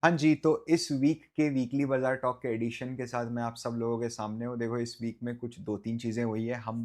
हाँ जी, तो इस वीक के वीकली बाज़ार टॉक के एडिशन के साथ मैं आप सब लोगों के सामने हूँ। देखो इस वीक में कुछ 2-3 चीज़ें हुई हैं। हम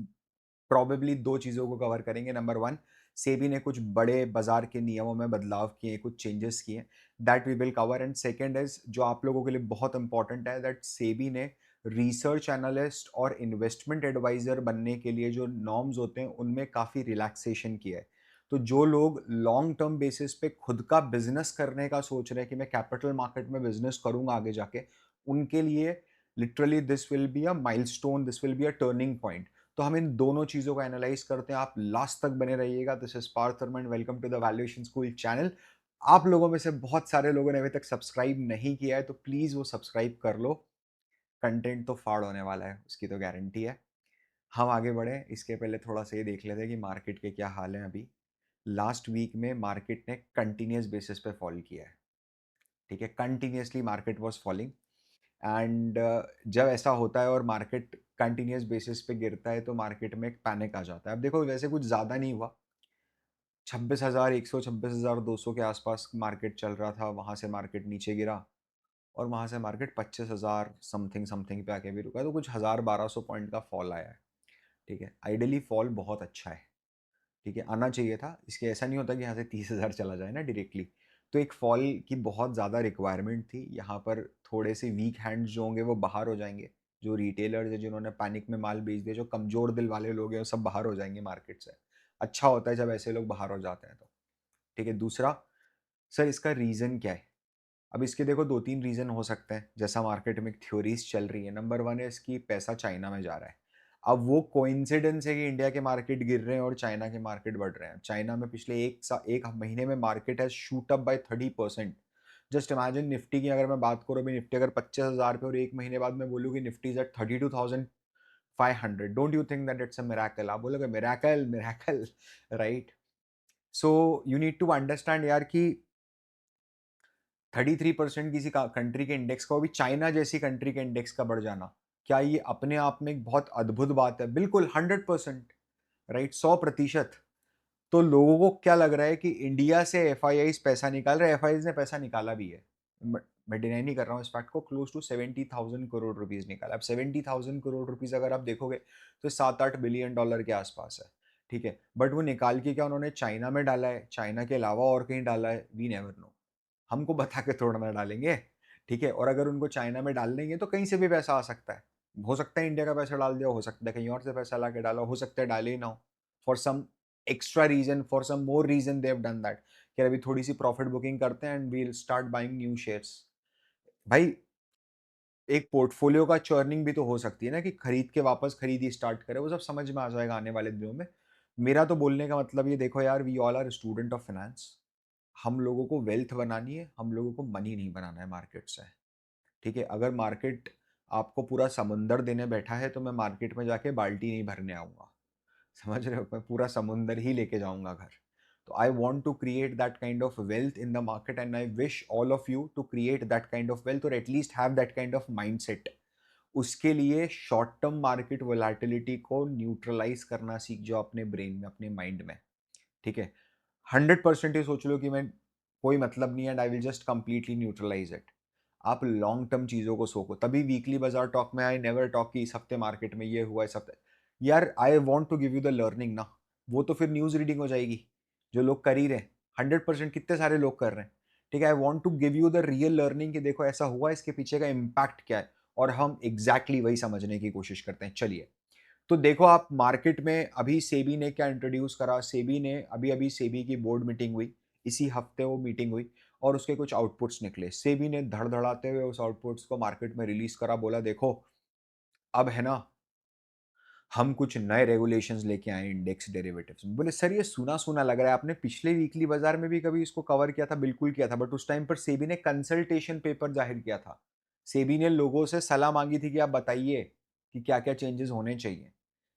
प्रोबेबली 2 चीज़ों को कवर करेंगे। नंबर 1, सेबी ने कुछ बड़े बाज़ार के नियमों में बदलाव किए, कुछ चेंजेस किए, that we will cover. And second is जो आप लोगों के लिए बहुत इम्पोर्टेंट है, दैट सेबी ने रिसर्च एनालिस्ट और इन्वेस्टमेंट एडवाइज़र बनने के लिए जो नॉर्म्स होते हैं, उनमें काफ़ी रिलैक्सेशन किया है। तो जो लोग लॉन्ग टर्म बेसिस पे खुद का बिज़नेस करने का सोच रहे हैं कि मैं कैपिटल मार्केट में बिज़नेस करूँगा आगे जाके, उनके लिए literally this will be a milestone, this will be a turning point. तो हम इन दोनों चीज़ों को एनालाइज़ करते हैं। आप लास्ट तक बने रहिएगा। This is Parth Verma and welcome to the valuation school channel. आप लोगों में से बहुत सारे लोगों ने अभी तक सब्सक्राइब नहीं किया है, तो प्लीज़ वो सब्सक्राइब कर लो। कंटेंट तो फाड़ होने वाला है, उसकी तो गारंटी है। हम आगे बढ़ें, इसके पहले थोड़ा-सा ये देख लेते हैं कि मार्केट के क्या हाल हैं अभी। लास्ट वीक में मार्केट ने कंटिन्यूअस बेसिस पे फॉल किया है, ठीक है? Continuously market was falling and जब ऐसा होता है और मार्केट कंटिन्यूअस बेसिस पे गिरता है, तो मार्केट में एक पैनिक आ जाता है। अब देखो वैसे कुछ ज़्यादा नहीं हुआ, 26,100 26,200 के आसपास मार्केट चल रहा था, वहाँ से मार्केट नीचे गिरा और वहाँ से मार्केट 25,000 समथिंग समथिंग पे आके भी रुका, तो कुछ 1,000-1,200 पॉइंट का फॉल आया है, ठीक है? आइडियली फॉल बहुत अच्छा है। ठीक है, आना चाहिए था। इसके ऐसा नहीं होता कि यहाँ से 30,000 चला जाए ना डायरेक्टली। तो एक फॉल की बहुत ज़्यादा रिक्वायरमेंट थी। यहाँ पर थोड़े से वीक हैंड्स जो होंगे वो बाहर हो जाएँगे। जो रिटेलर्स हैं जिन्होंने पैनिक में माल बेच दिया, जो कमज़ोर दिल वाले लोग हैं वो सब बाहर हो जाएँगे मार्केट से। अच्छा होता है जब ऐसे लोग बाहर हो जाते हैं तो। ठीक है, दूसरा, सर इसका रीज़न क्या है? अब इसके देखो 2-3 रीज़न हो सकते हैं, जैसा मार्केट में थ्योरीज़ चल रही है। नंबर 1 है इसकी पैसा चाइना में जा रहा है। अब वो कोइंसिडेंस है कि इंडिया के मार्केट गिर रहे हैं और चाइना के मार्केट बढ़ रहे हैं। चाइना में पिछले 1 महीने में market has shoot up by 30%। Just imagine Nifty की अगर मैं बात करूँ, अभी निफ्टी अगर 25,000 पे और 1 महीने बाद मैं बोलूँ कि Nifty is at 32,500, don't you think that it's a miracle? आप बोलोगे miracle, miracle, right? So you need to understand यार कि 33% किसी का कंट्री के इंडेक्स का, वो भी चाइना जैसी कंट्री के इंडेक्स का बढ़ जाना, क्या ये अपने आप में एक बहुत अद्भुत बात है? बिल्कुल 100%, राइट? 100%। तो लोगों को क्या लग रहा है कि इंडिया से एफआईआईज़ पैसा निकाल रहे हैं, एफआईआईज़ ने पैसा निकाला भी है। बट मैं डिनाई नहीं कर रहा हूँ इस फैक्ट को, क्लोज टू 70,000 करोड़ रुपीज़ निकाला। अब 70,000 करोड़ रुपीज़ अगर आप देखोगे, तो 7-8 बिलियन डॉलर के आसपास है, ठीक है? बट वो निकाल के क्या उन्होंने चाइना में डाला है, चाइना के अलावा और कहीं डाला है? We never know. हमको बता के थोड़ा ना डालेंगे, ठीक है? और अगर उनको चाइना में डाल देंगे तो कहीं से भी पैसा आ सकता है। हो सकता है इंडिया का पैसा डाल दिया, हो सकता है कहीं और से पैसा लाके डाला, हो सकता है डाले ही ना हो। For some extra reason, for some more reason they have done that, कि अभी थोड़ी-सी प्रॉफिट बुकिंग करते हैं and we will start buying new shares. भाई, एक पोर्टफोलियो का चर्निंग भी तो हो सकती है ना, कि खरीद के वापस खरीदी स्टार्ट करें, वो सब समझ में आ जाएगा आने वाले दिनों में। मेरा तो बोलने का मतलब ये देखो यार, we all are student of finance. हम लोगों को वेल्थ बनानी है, हम लोगों को मनी नहीं बनाना है मार्केट से, ठीक है? अगर मार्केट आपको पूरा समुंदर देने बैठा है, तो मैं मार्केट में जाके बाल्टी नहीं भरने आऊँगा। समझ रहे हो? मैं पूरा समुंदर ही लेके जाऊँगा घर। तो I want to create that kind of wealth in the market and I wish all of you to create that kind of wealth, और at least have that kind of mindset. उसके लिए शॉर्ट टर्म मार्केट वोलैटिलिटी को neutralise करना सीख जाओ अपने brain में, अपने माइंड में, ठीक है? 100% ये सोच लो कि मैं कोई मतलब नहीं है and I will just completely neutralise it. आप लॉन्ग टर्म चीज़ों को सोचो, तभी वीकली बाज़ार टॉक में आई नेवर टॉक कि इस हफ्ते मार्केट में ये हुआ, इस हफ्ते। यार I want to give you the learning ना, वो तो फिर न्यूज़ रीडिंग हो जाएगी, जो लोग कर ही रहे हैं। 100% कितने सारे लोग कर रहे हैं, ठीक है? I want to give you the real learning कि देखो ऐसा हुआ, इसके पीछे का इम्पैक्ट क्या है, और हम एग्ज़ैक्टली वही समझने की कोशिश करते हैं। चलिए, तो देखो आप मार्केट में अभी सेबी ने क्या इंट्रोड्यूस करा, सेबी ने अभी-अभी सेबी की बोर्ड मीटिंग हुई, इसी हफ्ते वो मीटिंग हुई और उसके कुछ आउटपुट्स निकले। सेबी ने धड़धड़ाते हुए उस आउटपुट्स को मार्केट में रिलीज़ करा, बोला देखो, अब है ना, हम कुछ नए रेगुलेशंस लेके आए हैं इंडेक्स डेरिवेटिव्स में। बोले सर ये सुना-सुना लग रहा है, आपने पिछले वीकली बाज़ार में भी कभी इसको कवर किया था? बिल्कुल किया था, बट उस टाइम पर सेबी ने कंसल्टेशन पेपर ज़ाहिर किया था। सेबी ने लोगों से सलाह माँगी थी कि आप बताइए कि क्या-क्या चेंजेस होने चाहिए।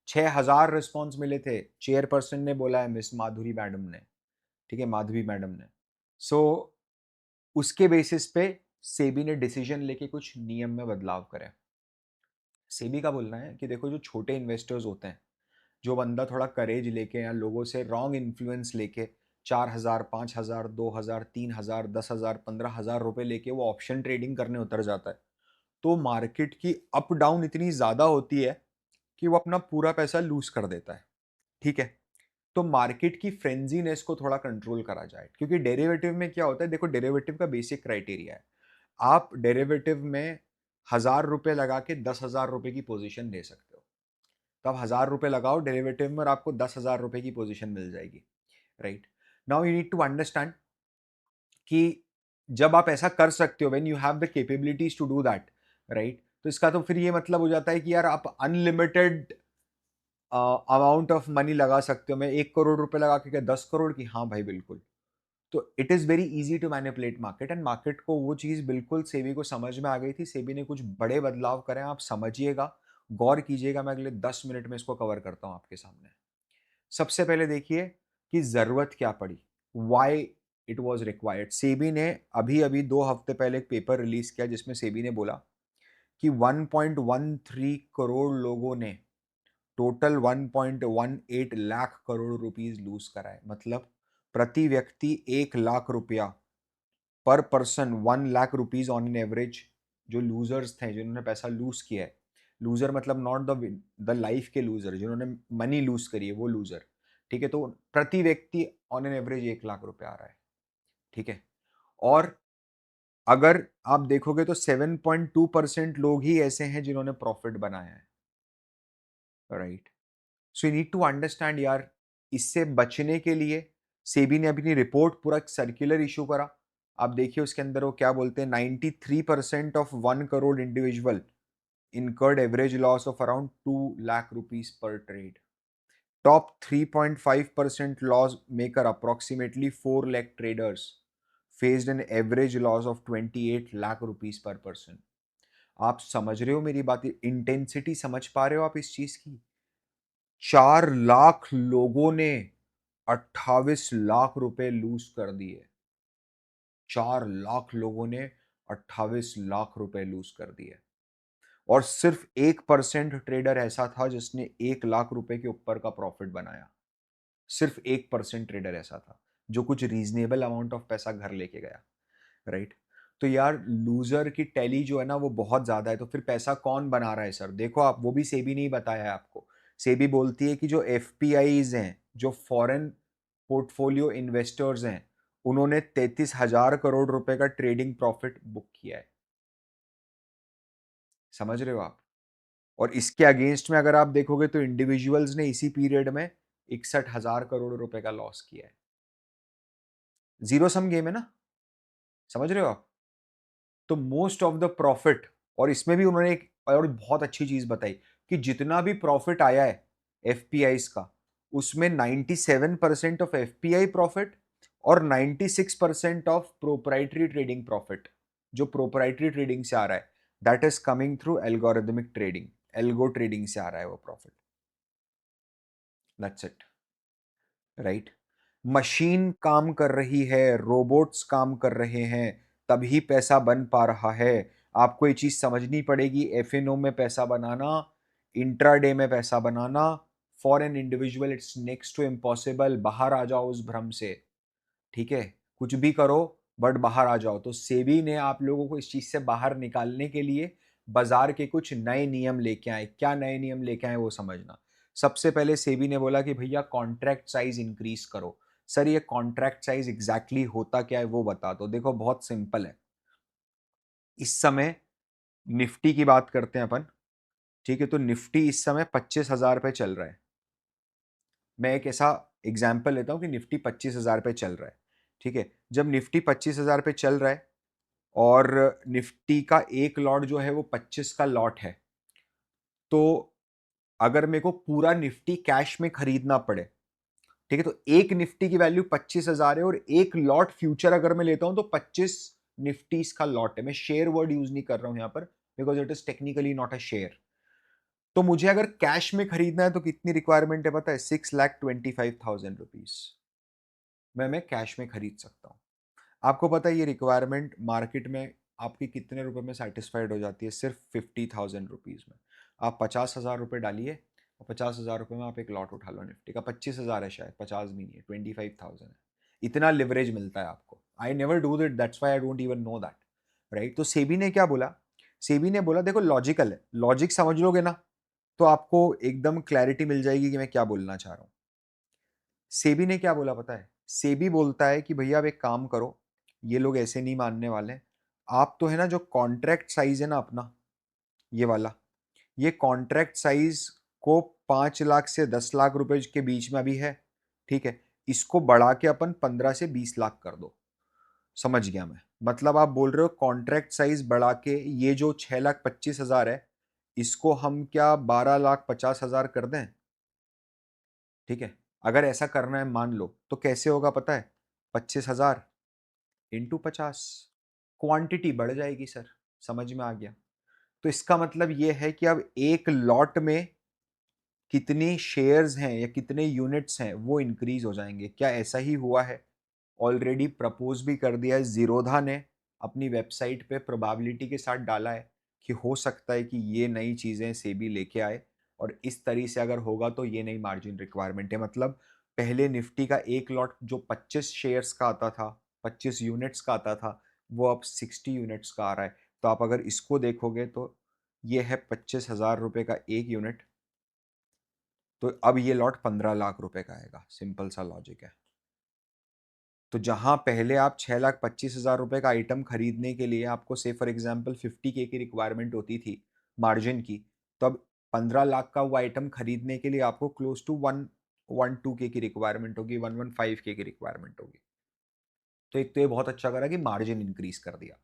6,000 रिस्पॉन्स मिले थे। चेयरपर्सन ने बोला है, मिस माधुरी मैडम ने, ठीक है? माधवी मैडम ने। सो उसके बेसिस पे सेबी ने डिसीजन लेके कुछ नियम में बदलाव करे। सेबी का बोलना है कि देखो जो छोटे इन्वेस्टर्स होते हैं, जो बंदा थोड़ा करेज लेके या लोगों से रॉन्ग इन्फ्लुएंस लेके 4,000, 5,000, 2,000, 3,000, 10,000, 15,000 रुपए लेके वो ऑप्शन ट्रेडिंग करने उतर जाता है, तो मार्केट की अप डाउन इतनी ज्यादा होती है कि वो अपना पूरा पैसा लूज कर देता है। ठीक है, तो मार्केट की फ्रेंजीनेस को थोड़ा कंट्रोल करा जाए, क्योंकि डेरिवेटिव में क्या होता है, देखो डेरिवेटिव का बेसिक क्राइटेरिया है, आप डेरिवेटिव में 1,000 रुपए लगा के 10,000 रुपए की पोजीशन ले सकते हो। तो आप 1,000 रुपए लगाओ डेरिवेटिव में और आपको 10,000 रुपए की पोजीशन मिल जाएगी। Right, now you need to understand कि जब आप ऐसा कर सकते हो, when you have the capabilities to do that, right, तो इसका तो फिर ये मतलब हो जाता है कि यार आप अनलिमिटेड अमाउंट ऑफ मनी लगा सकते हो। मैं 1 करोड़ रुपए लगा के क्या 10 करोड़ की? हाँ भाई बिल्कुल। तो it is very easy to manipulate market, and market को वो चीज़ बिल्कुल सेबी को समझ में आ गई थी। सेबी ने कुछ बड़े बदलाव करे हैं, आप समझिएगा, गौर कीजिएगा। मैं अगले 10 मिनट में इसको कवर करता हूँ आपके सामने। सबसे पहले देखिए कि ज़रूरत क्या पड़ी, why it was required. SEBI ने अभी अभी 2 हफ्ते पहले एक पेपर रिलीज किया जिसमें सेबी ने बोला कि 1.13 करोड़ लोगों ने total 1.18 lakh crore rupees lose करा है। मतलब प्रति व्यक्ति 1 लाख रुपया, per person 1 lakh rupees on an average. जो लूजर्स थे, जिन्होंने पैसा लूज किया है, लूजर मतलब नॉट द लाइफ के लूजर, जिन्होंने मनी लूज करी है वो लूजर। ठीक है, तो प्रति व्यक्ति ऑन एन एवरेज 1 लाख रुपया आ रहा है। ठीक है, और अगर आप देखोगे तो 7.2% लोग ही ऐसे हैं जिन्होंने प्रॉफिट बनाया है। Right, so you need to understand यार, इससे बचने के लिए सेबी ने अपनी रिपोर्ट पूरा सर्कुलर इशू करा। आप देखिए उसके अंदर वो क्या बोलते हैं, 93% of 1 crore individual incurred average loss of around 2 lakh rupees per trade. Top 3.5% loss maker, approximately 4 lakh traders, faced an average loss of 28 lakh rupees per person. आप समझ रहे हो मेरी बात? इंटेंसिटी समझ पा रहे हो आप इस चीज की? 4 लाख लोगों ने 28 लाख रुपए लूज कर दिए। 4 लाख लोगों ने 28 लाख रुपए लूज कर दिए, और सिर्फ 1% ट्रेडर ऐसा था जिसने 1 लाख रुपए के ऊपर का प्रॉफिट बनाया। सिर्फ 1% ट्रेडर ऐसा था जो कुछ रीजनेबल अमाउंट ऑफ पैसा घर लेके गया। राइट, तो यार लूजर की टैली जो है ना वो बहुत ज्यादा है। तो फिर पैसा कौन बना रहा है सर? देखो आप, वो भी सेबी नहीं बताया है आपको। सेबी बोलती है कि जो एफपीआईज हैं, जो फॉरेन पोर्टफोलियो इन्वेस्टर्स हैं, उन्होंने 33,000 करोड़ रुपए का ट्रेडिंग प्रॉफिट बुक किया है। समझ रहे हो आप? और इसके अगेंस्ट में अगर आप देखोगे तो इंडिविजुअल्स ने इसी पीरियड में 61,000 करोड़ रुपए का लॉस किया है। जीरो सम गेम है ना, समझ रहे हो आप? तो मोस्ट ऑफ द प्रॉफिट, और इसमें भी उन्होंने एक और बहुत अच्छी चीज बताई कि जितना भी प्रॉफिट आया है एफपीआई का, उसमें 97% ऑफ एफपीआई प्रॉफिट और 96% ऑफ प्रोप्राइटरी ट्रेडिंग प्रॉफिट, जो प्रोप्राइटरी ट्रेडिंग से आ रहा है, that is coming through algorithmic trading. Algo trading से आ रहा है वो profit. That's it. Right, machine काम कर रही है, रोबोट्स काम कर रहे हैं, तभी पैसा बन पा रहा है। आपको ये चीज समझनी पड़ेगी, एफएनओ में पैसा बनाना, इंट्राडे में पैसा बनाना, for an individual it's next to impossible. बाहर आ जाओ उस भ्रम से। ठीक है, कुछ भी करो बट बाहर आ जाओ। तो सेबी ने आप लोगों को इस चीज से बाहर निकालने के लिए बाजार के कुछ नए नियम लेके आए। क्या नए नियम लेके आए वो समझना। सबसे पहले सेबी ने बोला कि भैया कॉन्ट्रैक्ट साइज इंक्रीज करो। सर ये कॉन्ट्रैक्ट साइज एग्जैक्टली होता क्या है वो बता दो। देखो बहुत सिंपल है। इस समय निफ्टी की बात करते हैं अपन। ठीक है, तो निफ्टी इस समय 25,000 पे चल रहा है। मैं एक ऐसा एग्जाम्पल लेता हूं कि निफ्टी 25,000 पे चल रहा है। ठीक है, जब निफ्टी 25,000 पे चल रहा है और निफ्टी का एक लॉट जो है वो 25 का लॉट है, तो अगर मेरे को पूरा निफ्टी कैश में खरीदना पड़े, ठीक है, तो एक निफ्टी की वैल्यू 25,000 है और एक लॉट फ्यूचर अगर मैं लेता हूं तो 25 निफ्टीज का लॉट है। मैं शेयर वर्ड यूज नहीं कर रहा हूं यहां पर, because it is technically not a share. तो मुझे अगर कैश में खरीदना है तो कितनी रिक्वायरमेंट है पता है? 6,25,000 रुपीज मैं कैश में खरीद सकता हूं। आपको पता है ये रिक्वायरमेंट मार्केट में आपकी कितने रुपए में सेटिस्फाइड हो जाती है? सिर्फ 50,000 रुपीज में। आप 50,000 रुपये डालिए और 50,000 रुपये में आप एक लॉट उठा लो निफ्टी का। 25,000 है शायद, 50 भी नहीं है, 25,000 है। इतना लिवरेज मिलता है आपको। I never do that, that's why I don't even know that, right. तो सेबी ने क्या बोला, सेबी ने बोला देखो लॉजिकल है, लॉजिक समझ लोगे ना तो आपको एकदम क्लैरिटी मिल जाएगी कि मैं क्या बोलना चाह रहा हूं। सेबी ने क्या बोला पता है, सेबी बोलता है कि भैया आप एक काम करो, ये लोग ऐसे नहीं मानने वाले, आप तो है ना जो कॉन्ट्रैक्ट साइज है ना अपना ये वाला, ये कॉन्ट्रैक्ट साइज को 5 लाख से 10 लाख रुपए के बीच में अभी है, ठीक है, इसको बढ़ा के अपन 15 से 20 लाख कर दो। समझ गया मैं, मतलब आप बोल रहे हो कॉन्ट्रैक्ट साइज बढ़ा के ये जो 6,25,000 है इसको हम क्या 12,50,000 कर दें, ठीक है। अगर ऐसा करना है मान लो तो कैसे होगा पता है, 25,000 इंटू 50, क्वांटिटी बढ़ जाएगी सर, समझ में आ गया। तो इसका मतलब ये है कि अब एक लॉट में कितने शेयर्स हैं या कितने यूनिट्स हैं वो इंक्रीज हो जाएंगे। क्या ऐसा ही हुआ है, ऑलरेडी प्रपोज भी कर दिया है, जीरोधा ने अपनी वेबसाइट पे प्रोबेबिलिटी के साथ डाला है कि हो सकता है कि ये नई चीज़ें सेबी लेके आए और इस तरीके से अगर होगा तो ये नई मार्जिन रिक्वायरमेंट है। मतलब पहले निफ्टी का एक लॉट जो 25 शेयर्स का आता था, 25 यूनिट्स का आता था, वो अब 60 यूनिट्स का आ रहा है। तो आप अगर इसको देखोगे तो ये है 25,000 रुपये का एक यूनिट, तो अब ये लॉट 15 लाख रुपए का आएगा, सिंपल सा लॉजिक है। तो जहां पहले आप 6,25,000 रुपए का आइटम खरीदने के लिए आपको से फॉर एग्जांपल 50K की रिक्वायरमेंट होती थी मार्जिन की, तो अब 15 लाख का वो आइटम खरीदने के लिए आपको क्लोज टू 112K की रिक्वायरमेंट होगी, 115K की रिक्वायरमेंट होगी। तो एक तो ये बहुत अच्छा करा कि मार्जिन इंक्रीज कर दिया।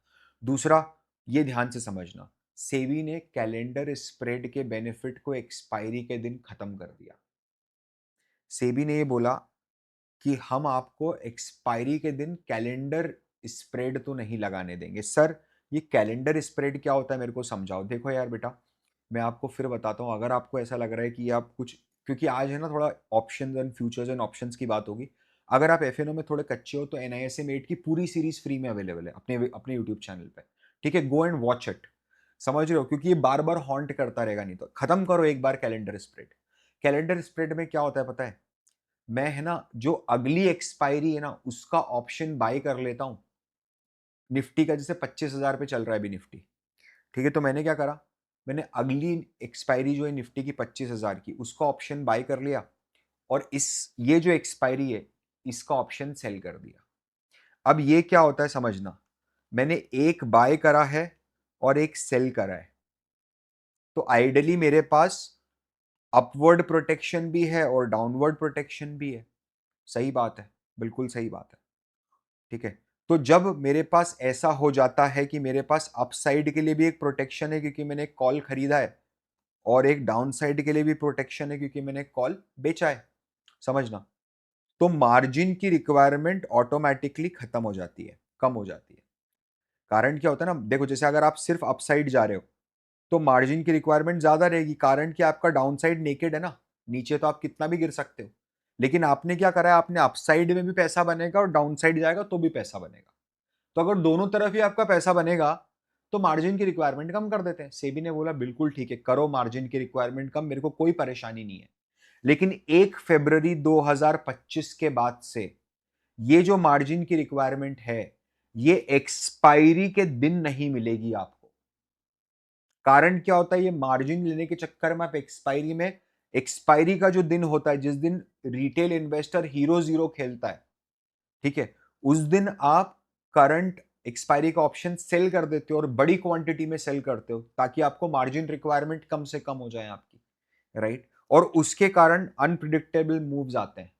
दूसरा, ये ध्यान से समझना, सेबी ने कैलेंडर स्प्रेड के बेनिफिट को एक्सपायरी के दिन खत्म कर दिया। सेबी ने ये बोला कि हम आपको एक्सपायरी के दिन कैलेंडर स्प्रेड तो नहीं लगाने देंगे। सर ये कैलेंडर स्प्रेड क्या होता है मेरे को समझाओ। देखो यार बेटा, मैं आपको फिर बताता हूँ, अगर आपको ऐसा लग रहा है कि आप कुछ, क्योंकि आज है ना थोड़ा options and futures and options की बात होगी। अगर आप एफएनओ में थोड़े कच्चे हो तो एनआईएसएम 8 की पूरी सीरीज फ्री में अवेलेबल है अपने अपने यूट्यूब चैनल पे, ठीक है, गो एंड वॉच इट। समझ रहे हो, क्योंकि ये बार बार हॉन्ट करता रहेगा, नहीं तो खत्म करो एक बार कैलेंडर स्प्रेड। कैलेंडर स्प्रेड में क्या होता है पता है, मैं है ना जो अगली एक्सपायरी है ना उसका ऑप्शन बाय कर लेता हूं निफ्टी का, जैसे 25,000 पे चल रहा है अभी निफ्टी, ठीक है। तो मैंने क्या करा, मैंने अगली एक्सपायरी जो है निफ्टी की 25,000 की उसका ऑप्शन बाय कर लिया और इस ये जो एक्सपायरी है इसका ऑप्शन सेल कर दिया। अब ये क्या होता है समझना, मैंने एक बाय करा है और एक सेल करा है, तो आइडियली मेरे पास अपवर्ड प्रोटेक्शन भी है और डाउनवर्ड प्रोटेक्शन भी है। सही बात है, बिल्कुल सही बात है, ठीक है। तो जब मेरे पास ऐसा हो जाता है कि मेरे पास अपसाइड के लिए भी एक प्रोटेक्शन है क्योंकि मैंने कॉल खरीदा है और एक डाउन साइड के लिए भी प्रोटेक्शन है क्योंकि मैंने कॉल बेचा है, समझना, तो मार्जिन की रिक्वायरमेंट ऑटोमेटिकली खत्म हो जाती है, कम हो जाती है। कारण क्या होता है ना, देखो जैसे अगर आप सिर्फ अपसाइड जा रहे हो तो मार्जिन की रिक्वायरमेंट ज्यादा रहेगी, कारण कि आपका डाउन साइड नेकेड है ना, नीचे तो आप कितना भी गिर सकते हो। लेकिन आपने क्या करा है, आपने अपसाइड में भी पैसा बनेगा और डाउन साइड जाएगा तो भी पैसा बनेगा। तो अगर दोनों तरफ ही आपका पैसा बनेगा तो मार्जिन की रिक्वायरमेंट कम कर देते हैं। सेबी ने बोला बिल्कुल ठीक है, करो मार्जिन की रिक्वायरमेंट कम, मेरे को कोई परेशानी नहीं है। लेकिन 1 फरवरी 2025 के बाद से ये जो मार्जिन की रिक्वायरमेंट है ये एक्सपायरी के दिन नहीं मिलेगी आपको। कारण क्या होता है, ये मार्जिन लेने के चक्कर में आप एक्सपायरी में, एक्सपायरी का जो दिन होता है जिस दिन रिटेल इन्वेस्टर हीरो जीरो खेलता है, ठीक है, उस दिन आप करंट एक्सपायरी का ऑप्शन सेल कर देते हो और बड़ी क्वांटिटी में सेल करते हो ताकि आपको मार्जिन रिक्वायरमेंट कम से कम हो जाए आपकी, राइट। और उसके कारण अनप्रिडिक्टेबल मूव्स आते हैं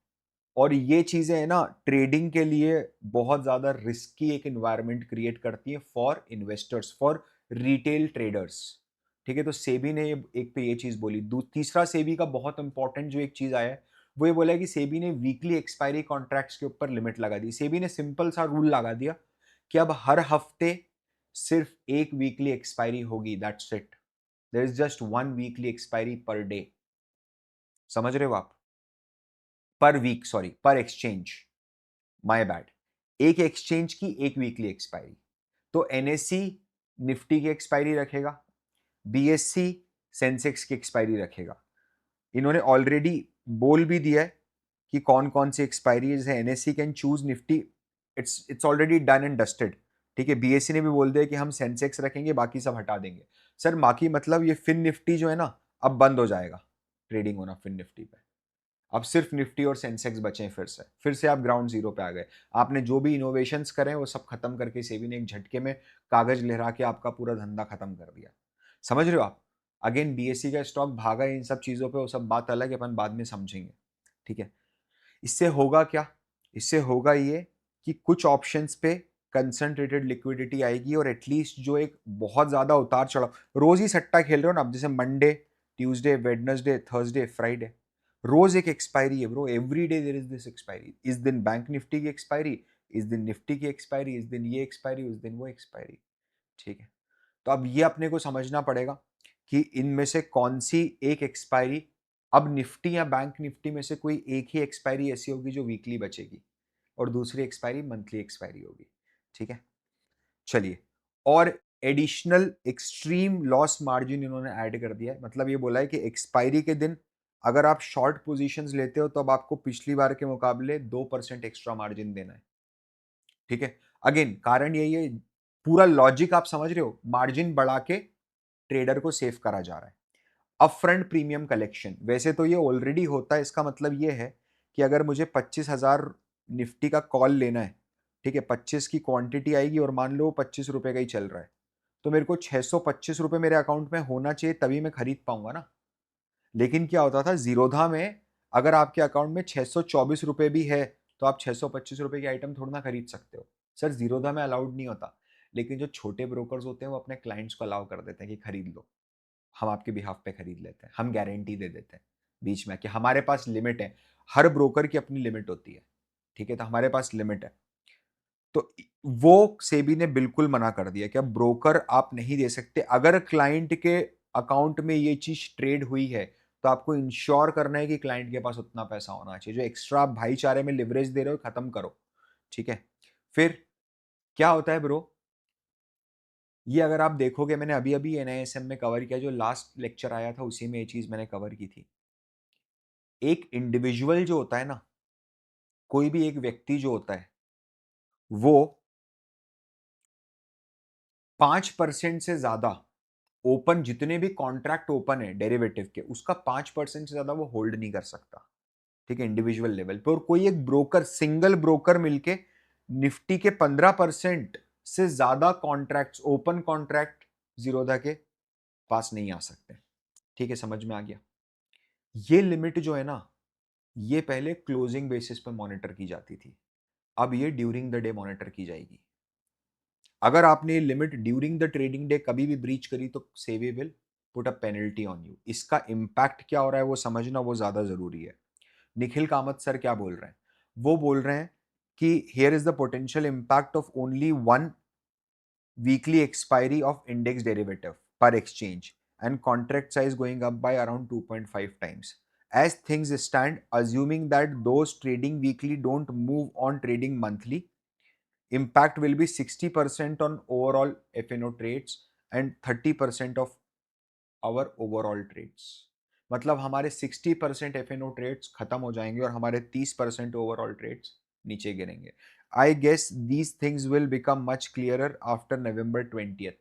और ये चीजें है ना ट्रेडिंग के लिए बहुत ज्यादा रिस्की एक एनवायरनमेंट क्रिएट करती है for investors, for retail traders, ठीक है। तो सेबी ने एक तो ये चीज बोली। तीसरा सेबी का बहुत इंपॉर्टेंट जो एक चीज आया है वो ये बोला कि सेबी ने वीकली एक्सपायरी कॉन्ट्रैक्ट्स के ऊपर लिमिट लगा दी। सेबी ने सिंपल सा रूल लगा दिया कि अब हर हफ्ते सिर्फ एक वीकली एक्सपायरी होगी, that's it, there is just one weekly expiry per day. समझ रहे हो आप, per week, sorry per exchange, my bad, एक एक्सचेंज की एक वीकली एक्सपायरी। तो एनएससी निफ्टी की एक्सपायरी रखेगा, बीएससी सेंसेक्स की एक्सपायरी रखेगा। इन्होंने ऑलरेडी बोल भी दिया है कि कौन कौन सी एक्सपायरीज है। NSC can choose Nifty, it's already done and dusted. ठीक है, बीएससी ने भी बोल दिया कि हम सेंसेक्स रखेंगे, बाकी सब हटा देंगे। सर बाकी मतलब ये फिन निफ्टी जो है ना, अब बंद हो जाएगा ट्रेडिंग होना फिन निफ्टी पे। अब सिर्फ निफ्टी और सेंसेक्स बचे हैं, फिर से आप ग्राउंड जीरो पे आ गए। आपने जो भी इनोवेशंस करे वो सब खत्म करके सेबी ने एक झटके में कागज लहरा के आपका पूरा धंधा खत्म कर दिया। समझ रहे हो आप? अगेन बीएससी का स्टॉक भागा इन सब चीजों पे, वो सब बात अलग है, अपन बाद में समझेंगे। ठीक है, इससे होगा क्या? इससे होगा ये कि कुछ ऑप्शंस पे कंसंट्रेटेड लिक्विडिटी आएगी, और एटलीस्ट जो एक बहुत ज्यादा उतार चढ़ाव, रोज ही सट्टा खेल रहे हो ना आप, जैसे Monday, Tuesday, Wednesday, Thursday, Friday, रोज एक एक्सपायरी है bro, every day there is this expiry. इस दिन बैंक निफ्टी की एक्सपायरी, इस दिन निफ्टी की एक्सपायरी, इस दिन ये एक्सपायरी, उस दिन वो एक्सपायरी। ठीक है, तो अब ये अपने को समझना पड़ेगा कि इनमें से कौन सी एक एक्सपायरी, अब निफ्टी या बैंक निफ्टी में से कोई एक ही एक्सपायरी ऐसी होगी जो वीकली बचेगी, और दूसरी एक्सपायरी मंथली एक्सपायरी होगी। ठीक है, चलिए। और एडिशनल एक्सट्रीम लॉस मार्जिन इन्होंने ऐड कर दिया है, मतलब ये बोला है कि एक्सपायरी के दिन अगर आप शॉर्ट पोजीशंस लेते हो तो अब आपको पिछली बार के मुकाबले 2% एक्स्ट्रा मार्जिन देना है। ठीक है, अगेन कारण यही है, पूरा लॉजिक आप समझ रहे हो, मार्जिन बढ़ा के ट्रेडर को सेव करा जा रहा है। अपफ्रंट प्रीमियम कलेक्शन, वैसे तो ये ऑलरेडी होता है, इसका मतलब ये है कि अगर मुझे 25,000 निफ्टी का कॉल लेना है, ठीक है, 25 की क्वांटिटी आएगी और मान लो 25 रुपए का ही चल रहा है, तो मेरे को 625 रुपए मेरे अकाउंट में होना चाहिए, तभी मैं खरीद पाऊंगा ना। लेकिन क्या होता था जीरोधा में, अगर आपके अकाउंट में 624 रुपए भी है तो आप 625 रुपए की आइटम थोड़ा ना खरीद सकते हो। सर जीरोधा में अलाउड नहीं होता, लेकिन जो छोटे ब्रोकर्स होते हैं वो अपने क्लाइंट्स को अलाउ कर देते हैं कि खरीद लो, हम आपके बिहाफ पे खरीद लेते हैं, हम गारंटी दे देते हैं बीच में कि हमारे पास लिमिट है। हर ब्रोकर की अपनी लिमिट होती है। ठीक है, तो हमारे पास लिमिट है। तो वो सेबी ने बिल्कुल मना कर दिया कि अब ब्रोकर आप नहीं दे सकते। अगर क्लाइंट के अकाउंट में ये चीज ट्रेड हुई है तो आपको इंश्योर करना है कि क्लाइंट के पास उतना पैसा होना चाहिए। जो एक्स्ट्रा आप भाईचारे में लिवरेज दे रहे हो खत्म करो। ठीक है, फिर क्या होता है ब्रो, ये अगर आप देखोगे, मैंने अभी अभी एनआईएसएम में कवर किया, जो लास्ट लेक्चर आया था उसी में ये चीज मैंने कवर की थी। एक इंडिविजुअल जो होता है ना, कोई भी एक व्यक्ति जो होता है, वो 5% से ज्यादा ओपन, जितने भी कॉन्ट्रैक्ट ओपन है डेरिवेटिव के, उसका 5% से ज्यादा वो होल्ड नहीं कर सकता। ठीक है, इंडिविजुअल लेवल पे। और कोई एक ब्रोकर, सिंगल ब्रोकर मिलके निफ्टी के 15% से ज्यादा कॉन्ट्रैक्ट, ओपन कॉन्ट्रैक्ट जीरोधा के पास नहीं आ सकते। ठीक है, समझ में आ गया? ये लिमिट जो है ना, ये पहले क्लोजिंग बेसिस पे मॉनिटर की जाती थी, अब ये ड्यूरिंग द डे मॉनिटर की जाएगी। अगर आपने limit during the trading day कभी भी ब्रीच करी तो SEBI will put a penalty on you. इसका इंपैक्ट क्या हो रहा है वो समझना, वो ज्यादा जरूरी है। निखिल कामत सर क्या बोल रहे हैं? वो बोल रहे हैं कि here is the potential impact of only one weekly expiry of index derivative per exchange and contract size going up by around 2.5 times. As things stand, assuming that those trading weekly don't move on trading monthly, impact will be 60% on overall FNO trades and 30% of our overall trades. मतलब हमारे 60% FNO trades खत्म हो जाएंगे और हमारे 30% overall trades नीचे गिरेंगे। I guess these things will become much clearer after November 20th।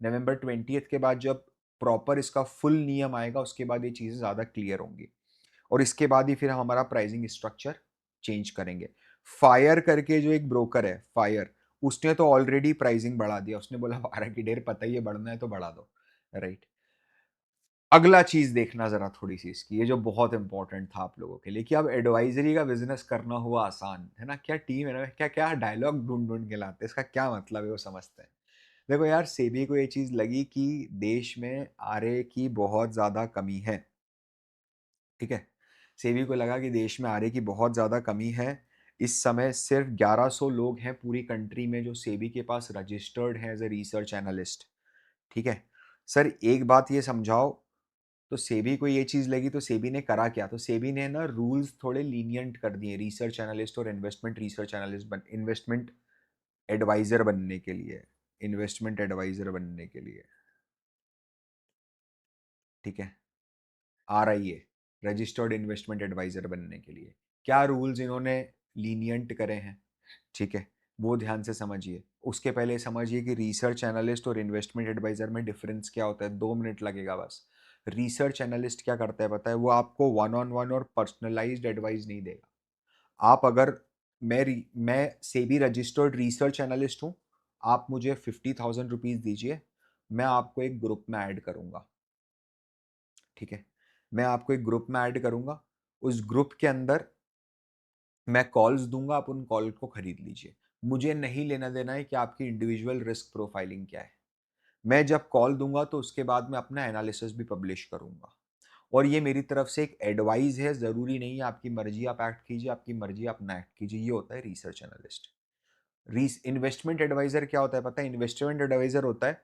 November 20th के बाद जब प्रॉपर इसका फुल नियम आएगा, उसके बाद ये चीज़ें ज़्यादा क्लियर होंगी, और इसके बाद ही फिर हम हमारा प्राइसिंग स्ट्रक्चर चेंज करेंगे। फायर करके जो एक ब्रोकर है, फायर, उसने तो ऑलरेडी प्राइसिंग बढ़ा दिया, उसने बोला 12 की ढेर पता ही है, बढ़ना है तो बढ़ा दो। राइट, अगला चीज देखना जरा थोड़ी सी इसकी, ये जो बहुत इंपॉर्टेंट था आप लोगों के लिए, कि अब एडवाइजरी का बिजनेस करना हुआ आसान है ना, क्या टीम है ना, क्या क्या डायलॉग ढूंढ ढूंढ के लाते हैं, इसका क्या मतलब है वो समझते हैं। देखो यार, सेबी को ये चीज लगी कि देश में आरए की बहुत ज्यादा कमी है। ठीक है, सेबी को लगा कि देश में आरए की बहुत ज्यादा कमी है। इस समय सिर्फ 1100 लोग हैं पूरी कंट्री में जो सेबी के पास रजिस्टर्ड हैं एज ए रिसर्च एनालिस्ट। ठीक है, सर एक बात ये समझाओ, तो सेबी को ये चीज लगी, तो सेबी ने करा क्या, तो सेबी ने ना रूल्स थोड़े लीनियंट कर दिए रिसर्च एनालिस्ट और investment research analyst investment advisor बनने के लिए, इन्वेस्टमेंट एडवाइजर बनने के लिए। ठीक है, RIA, रजिस्टर्ड इन्वेस्टमेंट एडवाइजर बनने के लिए। क्या रूल्स इन्होंने लीनियंट करे हैं, ठीक है, वो ध्यान से समझिए। उसके पहले समझिए कि रिसर्च एनालिस्ट और इन्वेस्टमेंट एडवाइजर में डिफरेंस क्या होता है, 2 मिनट लगेगा बस। रिसर्च एनालिस्ट क्या करता है पता है, वो आपको वन ऑन वन और पर्सनलाइज्ड एडवाइस नहीं देगा। आप अगर, मैं सेबी रजिस्टर्ड रिसर्च एनालिस्ट हूँ, आप मुझे 50,000 रुपीज दीजिए, मैं आपको एक ग्रुप में ऐड करूंगा, ठीक है, मैं आपको एक ग्रुप में ऐड करूंगा, उस ग्रुप के अंदर मैं कॉल्स दूंगा, आप उन कॉल को खरीद लीजिए। मुझे नहीं लेना देना है कि आपकी इंडिविजुअल रिस्क प्रोफाइलिंग क्या है। मैं जब कॉल दूंगा तो उसके बाद मैं अपना एनालिसिस भी पब्लिश करूंगा, और ये मेरी तरफ से एक एडवाइस है, जरूरी नहीं है आपकी मर्जी आप एक्ट कीजिए, आपकी मर्जी आप ना एक्ट कीजिए। ये होता है रिसर्च एनालिस्ट। इन्वेस्टमेंट एडवाइजर क्या होता है पता है, इन्वेस्टमेंट एडवाइजर होता है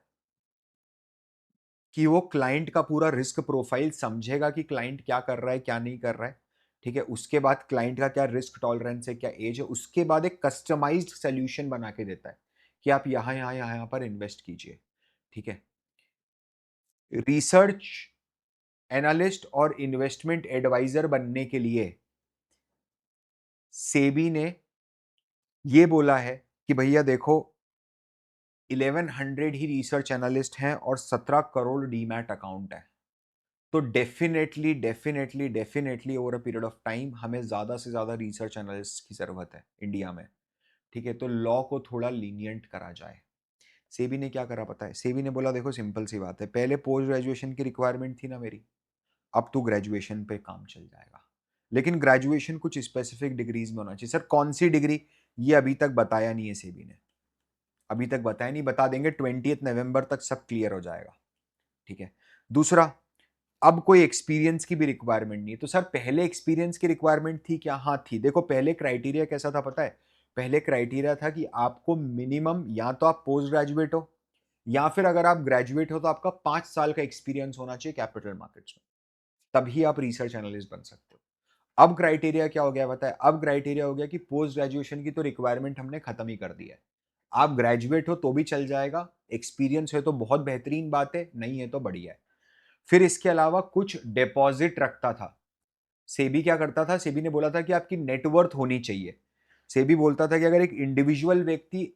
कि वो क्लाइंट का पूरा रिस्क प्रोफाइल समझेगा कि क्लाइंट क्या कर रहा है क्या नहीं कर रहा है, ठीक है, उसके बाद क्लाइंट का क्या रिस्क टॉलरेंस है, क्या एज है, उसके बाद एक कस्टमाइज्ड सोल्यूशन बना के देता है कि आप यहाँ यहाँ यहाँ यहाँ पर इन्वेस्ट कीजिए, ठीक है। रिसर्च एनालिस्ट और इन्वेस्टमेंट एडवाइजर बनने के लिए सेबी ने ये बोला है कि भैया देखो, 1100 ही रिसर्च एनालिस्ट हैं और 17 करोड़ डीमैट अकाउंट है, तो definitely definitely definitely over a period of time हमें ज्यादा से ज्यादा रिसर्च एनालिस्ट की जरूरत है इंडिया में, ठीक है। तो लॉ को थोड़ा लीनियंट करा जाए। सेबी ने क्या करा पता है, सेबी ने बोला देखो सिंपल सी बात है, पहले पोस्ट ग्रेजुएशन की रिक्वायरमेंट थी ना मेरी, अब तो ग्रेजुएशन पे काम चल जाएगा, लेकिन ग्रेजुएशन कुछ स्पेसिफिक डिग्रीज में होना चाहिए। सर कौन सी डिग्री, ये अभी तक बताया नहीं है सेबी ने, अभी तक बताया नहीं, बता देंगे 20 नवंबर तक सब क्लियर हो जाएगा, ठीक है। दूसरा, अब कोई एक्सपीरियंस की भी रिक्वायरमेंट नहीं है। तो सर पहले एक्सपीरियंस की रिक्वायरमेंट थी क्या, हाँ थी। देखो पहले क्राइटेरिया कैसा था पता है, पहले क्राइटेरिया था कि आपको मिनिमम या तो आप पोस्ट ग्रेजुएट हो, या फिर अगर आप ग्रेजुएट हो तो आपका 5 साल का एक्सपीरियंस होना चाहिए कैपिटल मार्केट्स में, तभी आप रिसर्च एनालिस्ट बन सकते हो। अब क्राइटेरिया क्या हो गया बताए, अब क्राइटेरिया हो गया कि पोस्ट ग्रेजुएशन की तो रिक्वायरमेंट हमने खत्म ही कर दी है, आप ग्रेजुएट हो तो भी चल जाएगा, एक्सपीरियंस है तो बहुत बेहतरीन बात है, नहीं है तो बढ़िया है। फिर इसके अलावा कुछ डिपॉजिट रखता था सेबी, क्या करता था, सेबी ने बोला था कि आपकी नेटवर्थ होनी चाहिए। सेबी बोलता था कि अगर एक इंडिविजुअल व्यक्ति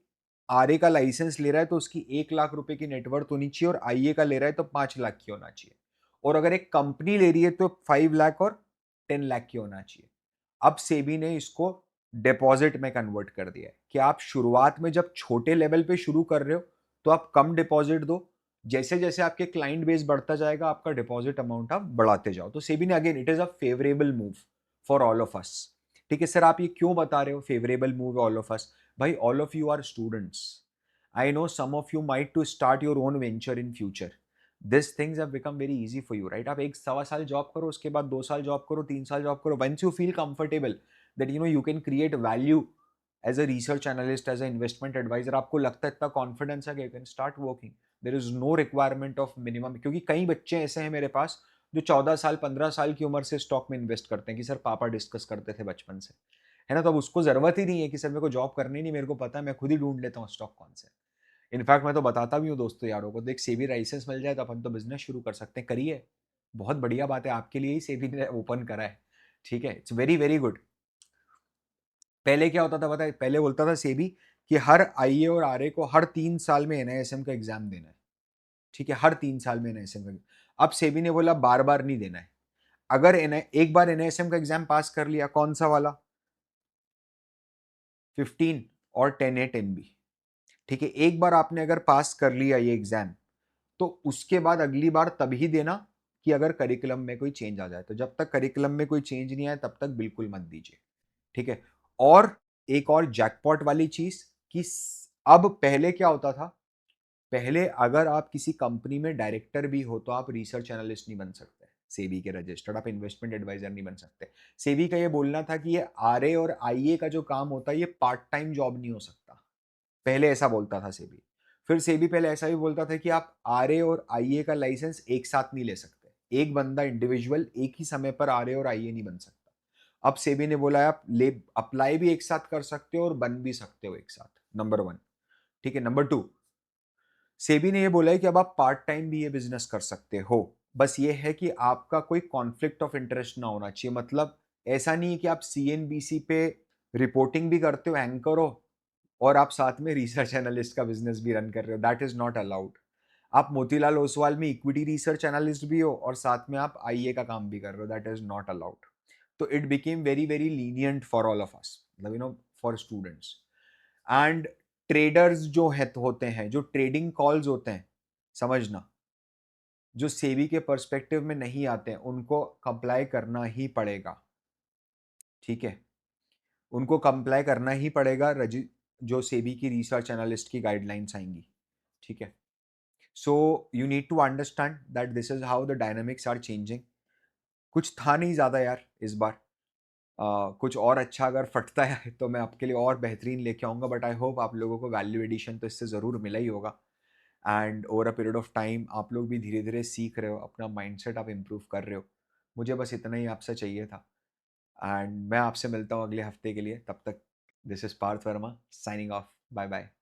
आरए का लाइसेंस ले रहा है तो उसकी 1 लाख रुपए की नेटवर्थ होनी चाहिए, और आईए का ले रहा है तो 5 लाख की होना चाहिए, और अगर एक कंपनी ले रही है तो 5 लाख और 10 लाख की होना चाहिए। अब सेबी ने इसको डिपॉजिट में कन्वर्ट कर दिया है कि आप शुरुआत में जब छोटे लेवल पे शुरू कर रहे हो तो आप कम डिपॉजिट दो, जैसे जैसे आपके क्लाइंट बेस बढ़ता जाएगा आपका डिपॉजिट अमाउंट आप बढ़ाते जाओ। तो सेबी ने, again it is a favourable move for all of us, ठीक है। सर आप ये क्यों बता रहे हो favourable move all of us, भाई all of you are students, I know some of you might to start your own venture in future, this things have become very easy for you, right. आप 1 सवा साल job करो, उसके बाद 2 साल job करो, 3 साल जॉब करो, once you feel comfortable that you know you can create value as a research analyst, as a investment advisor, आपको लगता है इतना कॉन्फिडेंस है कि you can start working, there is no requirement of minimum. क्योंकि कई बच्चे ऐसे हैं मेरे पास जो 14 साल 15 साल की उम्र से स्टॉक में इन्वेस्ट करते हैं कि सर पापा डिस्कस करते थे बचपन से, है ना। तो अब उसको जरूरत ही नहीं है कि सर मेरे को जॉब करनी नहीं, मेरे को पता है मैं खुद ही ढूंढ लेता हूँ स्टॉक कौन से। इनफैक्ट मैं तो बताता भी हूँ दोस्तों यारों को, देख सेबी लाइसेंस मिल जाए तो अपन तो बिजनेस शुरू कर सकते हैं, करिए, बहुत बढ़िया बात है, आपके लिए ही सेबी ने ओपन करा है, ठीक है, इट्स वेरी वेरी गुड। पहले क्या होता था पता है, पहले बोलता था सेबी कि हर आईए और आरए को हर 3 साल में एनआईएसएम का एग्जाम देना है, ठीक है, हर 3 साल में एनआईएसएम का। अब सेबी ने बोला बार बार नहीं देना है, अगर एक बार एनआईएसएम का एग्जाम पास कर लिया, कौन सा वाला, 15 और 10A 10B, ठीक है, एक बार आपने अगर पास कर लिया ये एग्जाम तो उसके बाद अगली बार तभी देना कि अगर करिकुलम में कोई चेंज आ जाए, तो जब तक करिकुलम में कोई चेंज नहीं आए तब तक बिल्कुल मत दीजिए, ठीक है। और एक और जैकपॉट वाली चीज कि अब पहले क्या होता था, पहले अगर आप किसी कंपनी में डायरेक्टर भी हो तो आप रिसर्च एनालिस्ट नहीं बन सकते, सेबी के रजिस्टर्ड आप इन्वेस्टमेंट एडवाइजर नहीं बन सकते। सेबी का ये बोलना था कि ये आरए और आईए का जो काम होता है ये पार्ट टाइम जॉब नहीं हो सकता, पहले ऐसा बोलता था सेबी। फिर सेबी पहले ऐसा भी बोलता था कि आप आरए और आईए का लाइसेंस एक साथ नहीं ले सकते, एक बंदा इंडिविजुअल एक ही समय पर आरए और आईए नहीं बन सकता। अब सेबी ने बोला है आप ले अप्लाई भी एक साथ कर सकते हो और बन भी सकते हो एक साथ, नंबर 1, ठीक है। नंबर 2, सेबी ने ये बोला है कि अब आप पार्ट टाइम भी ये बिजनेस कर सकते हो, बस ये है कि आपका कोई कॉन्फ्लिक्ट ऑफ इंटरेस्ट ना होना चाहिए। मतलब ऐसा नहीं है कि आप सीएनबीसी पे रिपोर्टिंग भी करते हो, एंकर हो, और आप साथ में रिसर्च एनालिस्ट का बिजनेस भी रन कर रहे हो। That is not allowed. आप मोतीलाल ओसवाल में इक्विटी रिसर्च एनालिस्ट भी हो और साथ में आप आईए का काम भी कर रहे हो। That is not allowed. तो it became very very lenient for all of us, मतलब फॉर स्टूडेंट्स। एंड ट्रेडर्स जो है होते हैं, जो ट्रेडिंग कॉल्स होते हैं, समझना, जो सेबी के पर्सपेक्टिव में नहीं आते हैं, उनको कंप्लाई करना ही पड़ेगा। ठीक है, उनको कंप्लाई करना ही पड़ेगा जो सेबी की रिसर्च एनालिस्ट की गाइडलाइंस आएंगी। ठीक है, so you need to understand that this is how the dynamics are changing. कुछ था नहीं ज़्यादा यार इस बार। कुछ और अच्छा अगर फटता है तो मैं आपके लिए और बेहतरीन लेके आऊँगा, बट आई होप आप लोगों को वैल्यू एडिशन तो इससे ज़रूर मिला ही होगा। And over a period of time आप लोग भी धीरे धीरे सीख रहे हो, अपना माइंडसेट आप इम्प्रूव कर रहे हो। मुझे बस इतना ही आपसे चाहिए था। एंड मैं आपसे मिलता हूँ अगले हफ्ते के लिए। तब तक this is Parth Verma signing off. Bye bye.